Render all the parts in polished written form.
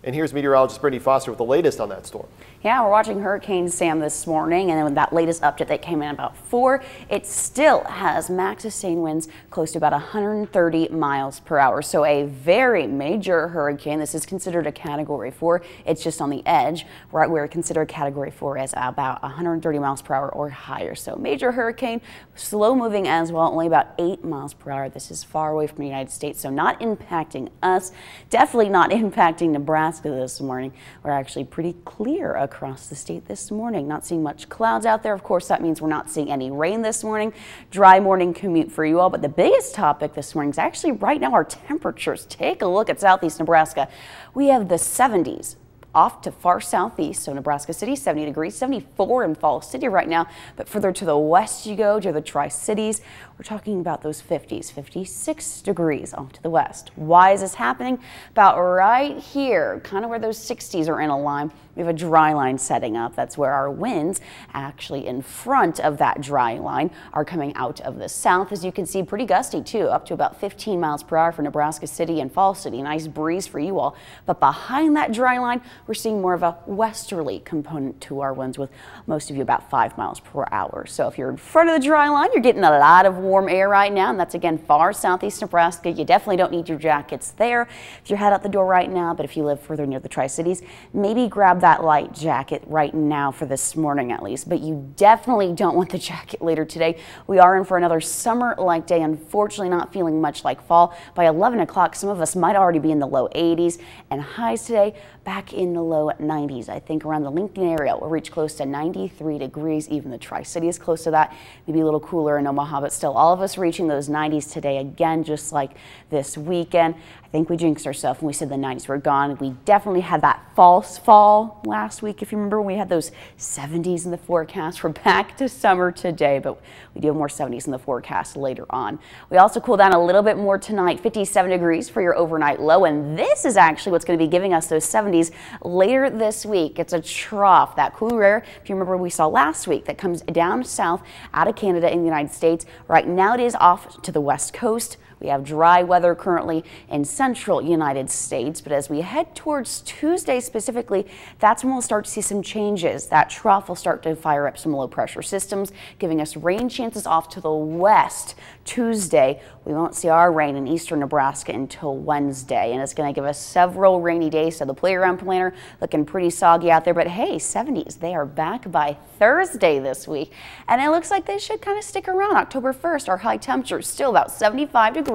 And here's meteorologist Brittany Foster with the latest on that storm. Yeah, we're watching Hurricane Sam this morning, and then with that latest update that came in about 4, it still has max sustained winds close to about 130 miles per hour. So a very major hurricane. This is considered a Category 4. It's just on the edge. Right where we consider Category 4 as about 130 miles per hour or higher. So major hurricane, slow moving as well, only about 8 miles per hour. This is far away from the United States, so not impacting us. Definitely not impacting Nebraska this morning. We're actually pretty clear across the state this morning. Not seeing much clouds out there. Of course, that means we're not seeing any rain this morning. Dry morning commute for you all. But the biggest topic this morning is actually right now our temperatures. Take a look at southeast Nebraska. We have the 70s. Off to far southeast, so Nebraska City, 70 degrees, 74 in Falls City right now. But further to the west you go, to the Tri-Cities, we're talking about those 50s, 56 degrees off to the west. Why is this happening? About right here, kind of where those 60s are in a line. We have a dry line setting up. That's where our winds actually in front of that dry line are coming out of the south. As you can see, pretty gusty too, up to about 15 miles per hour for Nebraska City and Falls City. Nice breeze for you all. But behind that dry line, we're seeing more of a westerly component to our winds, with most of you about 5 miles per hour. So if you're in front of the dry line, you're getting a lot of warm air right now, and that's again far southeast Nebraska. You definitely don't need your jackets there if you're head out the door right now, but if you live further near the Tri-Cities, maybe grab that light jacket right now for this morning at least, but you definitely don't want the jacket later today. We are in for another summer-like day, unfortunately not feeling much like fall. By 11 o'clock, some of us might already be in the low 80s, and highs today back in the low 90s. I think around the Lincoln area we'll reach close to 93 degrees. Even the Tri-City is close to that. Maybe a little cooler in Omaha, but still all of us reaching those 90s today again, just like this weekend. I think we jinxed ourselves when we said the 90s were gone. We definitely had that false fall last week. If you remember, we had those 70s in the forecast. We're back to summer today, but we do have more 70s in the forecast later on. We also cool down a little bit more tonight, 57 degrees for your overnight low, and this is actually what's going to be giving us those 70s later this week. It's a trough, that cooler air, if you remember we saw last week, that comes down south out of Canada in the United States. Right now it is off to the west coast. We have dry weather currently in central United States, but as we head towards Tuesday specifically, that's when we'll start to see some changes. That trough will start to fire up some low pressure systems, giving us rain chances off to the west. Tuesday, we won't see our rain in eastern Nebraska until Wednesday, and it's going to give us several rainy days. So the playground planner looking pretty soggy out there, but hey, 70s, they are back by Thursday this week, and it looks like they should kind of stick around. October 1st, our high temperature is still about 75 degrees.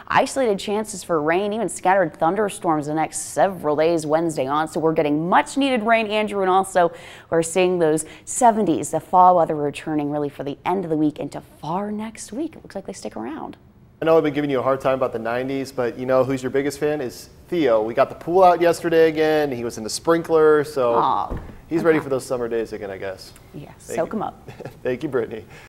Isolated chances for rain, even scattered thunderstorms the next several days Wednesday on. So we're getting much needed rain, Andrew, and also we're seeing those 70s, the fall weather returning really for the end of the week into far next week. It looks like they stick around. I know I've been giving you a hard time about the 90s, but you know who's your biggest fan is Theo. We got the pool out yesterday again. He was in the sprinkler, so he's ready for those summer days again, I guess. Yes, soak him up. Thank you, Brittany.